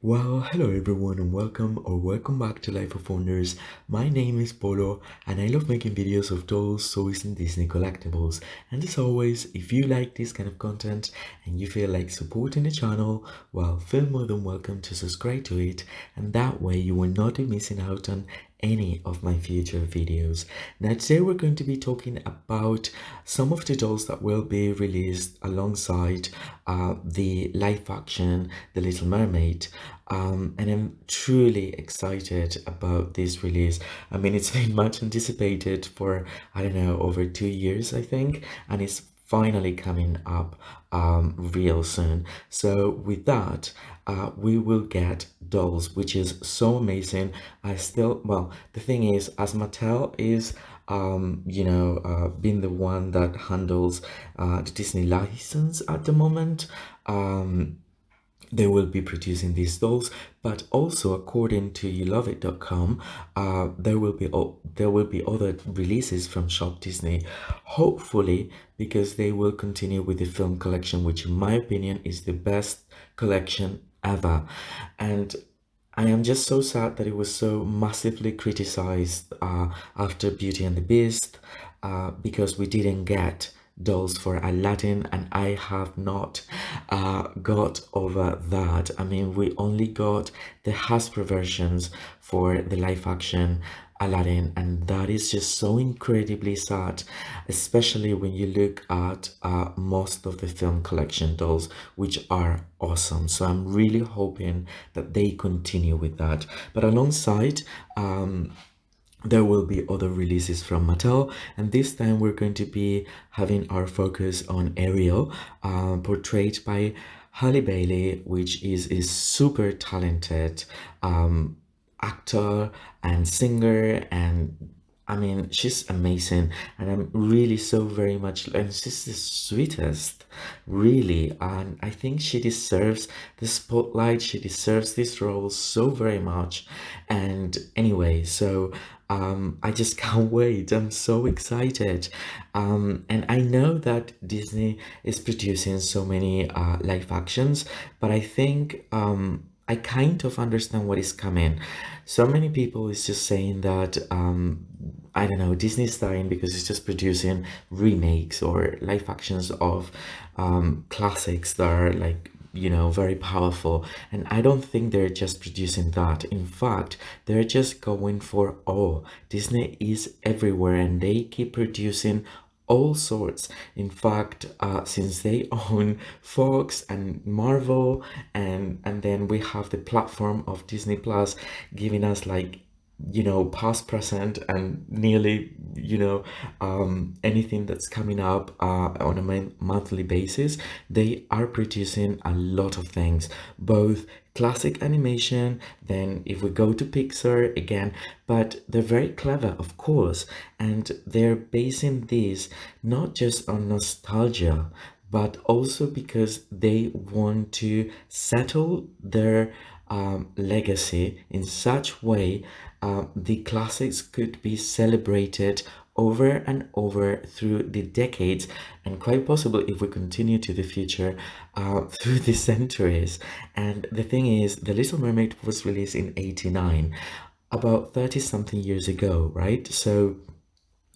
Well, hello everyone and welcome back to Life of Wonders. My name is Polo and I love making videos of dolls, toys and Disney collectibles. And as always, if you like this kind of content and you feel like supporting the channel, well, feel more than welcome to subscribe to it, and that way you will not be missing out on any of my future videos. Now today we're going to be talking about some of the dolls that will be released alongside the live action The Little Mermaid. And I'm truly excited about this release. I mean, it's been much anticipated for, I don't know, over 2 years, I think, and it's finally coming up real soon. So with that, we will get dolls, which is so amazing. Well, the thing is, as Mattel is being the one that handles the Disney license at the moment, they will be producing these dolls, but also according to youloveit.com, there will be other releases from Shop Disney, hopefully, because they will continue with the film collection, which in my opinion is the best collection ever. And I am just so sad that it was so massively criticized after Beauty and the Beast, because we didn't get dolls for Aladdin, and I have not got over that. I mean, we only got the Hasbro versions for the live action Aladdin, and that is just so incredibly sad, especially when you look at most of the film collection dolls, which are awesome. So I'm really hoping that they continue with that. But alongside, there will be other releases from Mattel, and this time we're going to be having our focus on Ariel, portrayed by Halle Bailey, which is a super talented actor and singer, and I mean, she's amazing, and I'm really so very much, and she's the sweetest, really, and I think she deserves the spotlight. She deserves this role so very much. And anyway, so I just can't wait. I'm so excited. And I know that Disney is producing so many live actions, but I think I kind of understand what is coming. So many people is just saying that I don't know, Disney's dying because it's just producing remakes or live actions of classics that are like, very powerful. And I don't think they're just producing that. In fact, they're just going for all. Disney is everywhere and they keep producing all sorts. In fact, since they own Fox and Marvel, and then we have the platform of Disney Plus giving us like, past, present, and nearly, anything that's coming up on a monthly basis. They are producing a lot of things, both classic animation, then if we go to Pixar again, but they're very clever, of course, and they're basing this not just on nostalgia, but also because they want to settle their legacy in such way the classics could be celebrated over and over through the decades, and quite possible if we continue to the future through the centuries. And the thing is, The Little Mermaid was released in 89, about 30 something years ago, right? So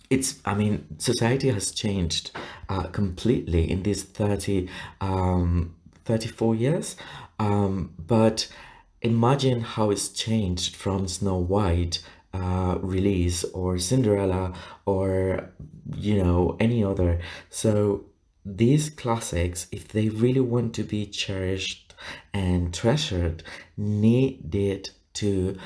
it's, I mean, society has changed completely in these 34 years, but imagine how it's changed from Snow White release, or Cinderella, or any other. So these classics, if they really want to be cherished and treasured, needed to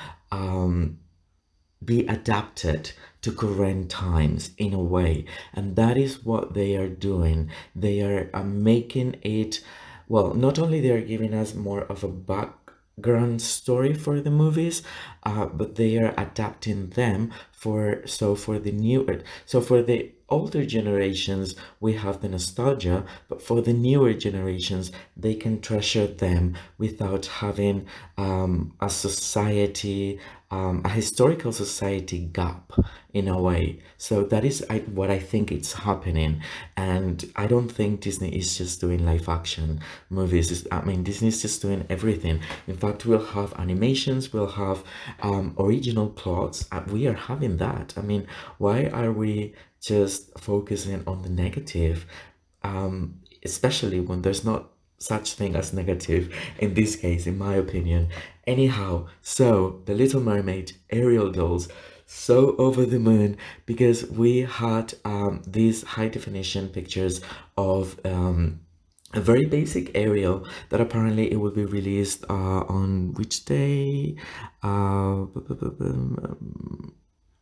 be adapted to current times in a way, and that is what they are doing. They are making it, well, not only they are giving us more of a background story for the movies, but they are adapting them for the newer, so for the older generations we have the nostalgia, but for the newer generations they can treasure them without having a society a historical society gap in a way. So that is what I think it's happening. And I don't think Disney is just doing live action movies. I mean, Disney is just doing everything. In fact, we'll have animations, we'll have original plots. We are having that. I mean, why are we just focusing on the negative? Especially when there's not such thing as negative in this case, in my opinion. Anyhow, so the Little Mermaid, Ariel dolls, so over the moon because we had these high definition pictures of a very basic Ariel that apparently it will be released on which day? Uh,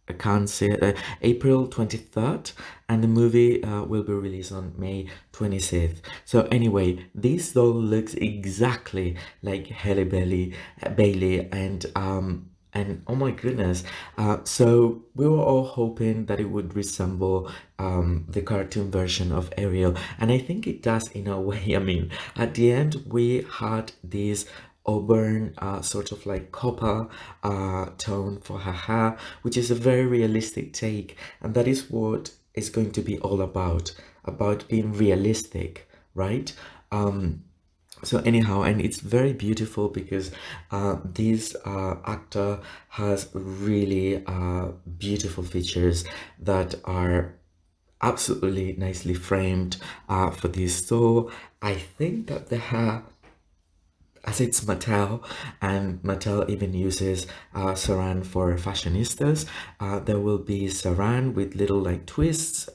I can't say it, April 23rd, and the movie will be released on May 26th. So anyway, this doll looks exactly like Bailey, and oh my goodness, so we were all hoping that it would resemble the cartoon version of Ariel, and I think it does in a way. I mean, at the end we had this auburn sort of like copper tone for her hair, which is a very realistic take, and that is what it's going to be all about being realistic, right? So anyhow, and it's very beautiful because this actor has really beautiful features that are absolutely nicely framed for this. So I think that the hair, as it's Mattel, and Mattel even uses saran for fashionistas. There will be saran with little like twists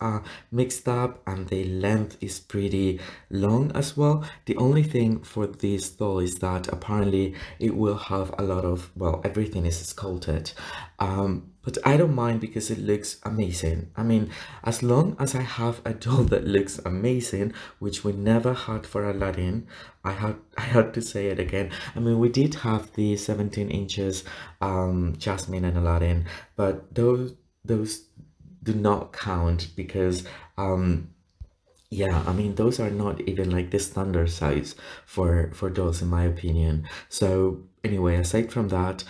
mixed up, and the length is pretty long as well. The only thing for this doll is that apparently it will have a lot of, well, everything is sculpted. But I don't mind because it looks amazing. I mean, as long as I have a doll that looks amazing, which we never had for Aladdin, I had to say it again. I mean, we did have the 17 inches Jasmine and Aladdin, but those do not count because yeah, I mean those are not even like the standard size for dolls in my opinion. So anyway, aside from that,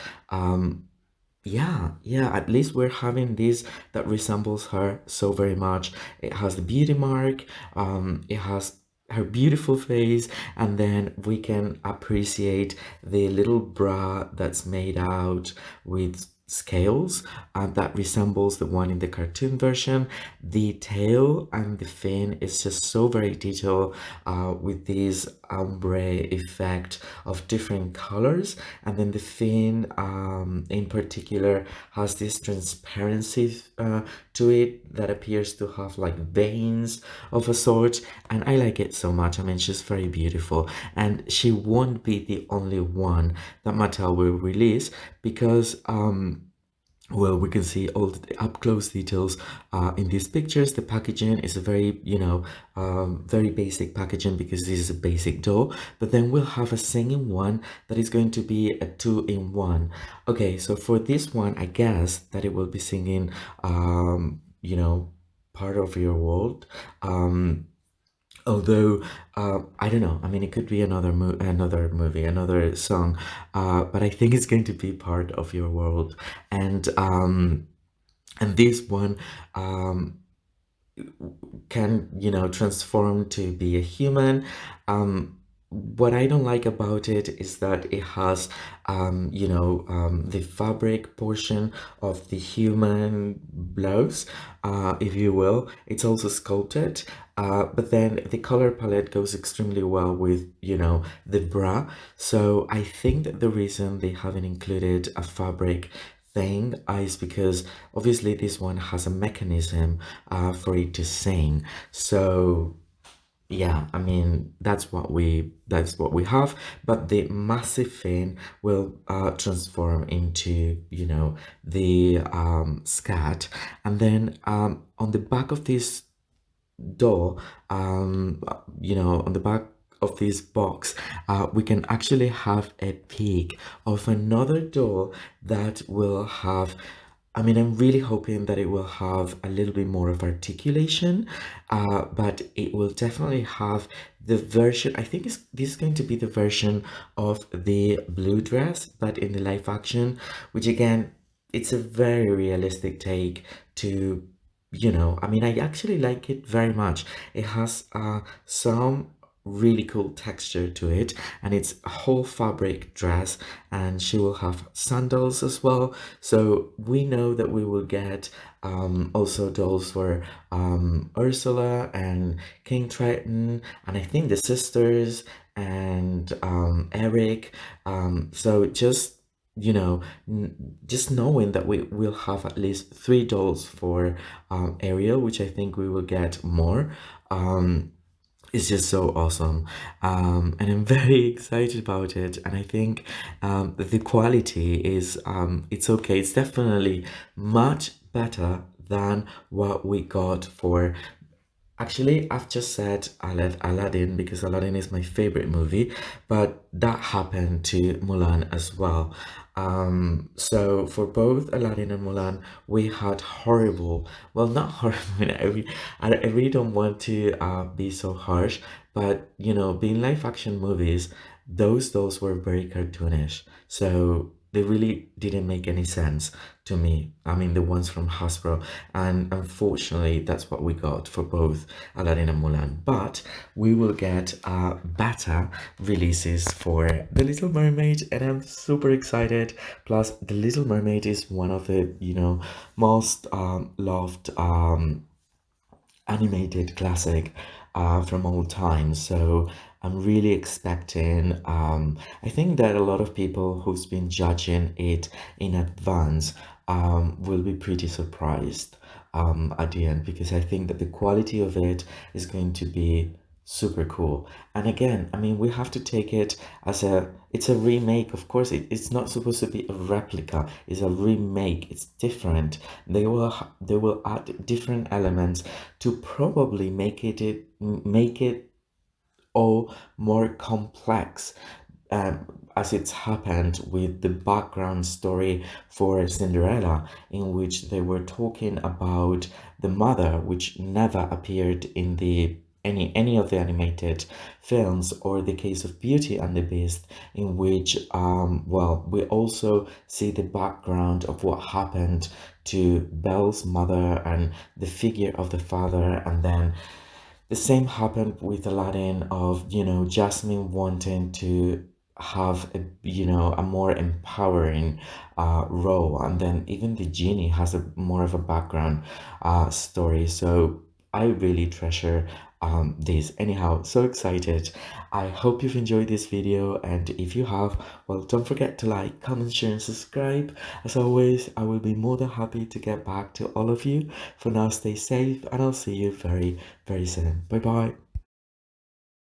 yeah, at least we're having this that resembles her so very much. It has the beauty mark, it has her beautiful face, and then we can appreciate the little bra that's made out with scales and that resembles the one in the cartoon version. The tail and the fin is just so very detailed with this ombre effect of different colors, and then the fin in particular has this transparency to it that appears to have like veins of a sort, and I like it so much. I mean, she's very beautiful, and she won't be the only one that Mattel will release because well, we can see all the up close details in these pictures. The packaging is a very, very basic packaging because this is a basic doll. But then we'll have a singing one that is going to be a two-in-one. Okay, so for this one, I guess that it will be singing, part of your world. Although I don't know. I mean, it could be another movie, another song, but I think it's going to be part of your world, and this one can transform to be a human. What I don't like about it is that it has the fabric portion of the human blouse, if you will. It's also sculpted, but then the color palette goes extremely well with the bra. So I think that the reason they haven't included a fabric thing is because obviously this one has a mechanism for it to sing. So yeah, I mean that's what we have, but the massive fin will transform into the scat, and then on the back of this door, on the back of this box, we can actually have a peek of another doll that will have I mean, I'm really hoping that it will have a little bit more of articulation, but it will definitely have the version. I think this is going to be the version of the blue dress, but in the live action, which again, it's a very realistic take to, I mean, I actually like it very much. It has some really cool texture to it, and it's a whole fabric dress, and she will have sandals as well. So we know that we will get also dolls for Ursula and King Triton, and I think the sisters and Eric. So just just knowing that we will have at least three dolls for Ariel, which I think we will get more. It's just so awesome, and I'm very excited about it. And I think the quality is it's okay. It's definitely much better than what we got for. Actually, I've just said Aladdin because Aladdin is my favorite movie, but that happened to Mulan as well. So for both Aladdin and Mulan, we had horrible, well, not horrible. I really don't want to be so harsh, but being live action movies, those were very cartoonish. So they really didn't make any sense to me. I mean, the ones from Hasbro, and unfortunately, that's what we got for both Aladdin and Mulan. But we will get better releases for The Little Mermaid, and I'm super excited. Plus, The Little Mermaid is one of the most loved animated classic from all time. So I'm really expecting. I think that a lot of people who's been judging it in advance will be pretty surprised at the end, because I think that the quality of it is going to be super cool. And again, I mean, we have to take it as it's a remake. Of course, it's not supposed to be a replica. It's a remake. It's different. They will add different elements to probably make it all more complex, as it's happened with the background story for Cinderella, in which they were talking about the mother, which never appeared in the any of the animated films, or the case of Beauty and the Beast, in which well, we also see the background of what happened to Belle's mother and the figure of the father. And then the same happened with Aladdin, of Jasmine wanting to have a more empowering role, and then even the genie has a more of a background story. So I really treasure this. Anyhow, so excited. I hope you've enjoyed this video, and if you have, well, don't forget to like, comment, share, and subscribe. As always, I will be more than happy to get back to all of you. For now, stay safe, and I'll see you very, very soon. Bye bye.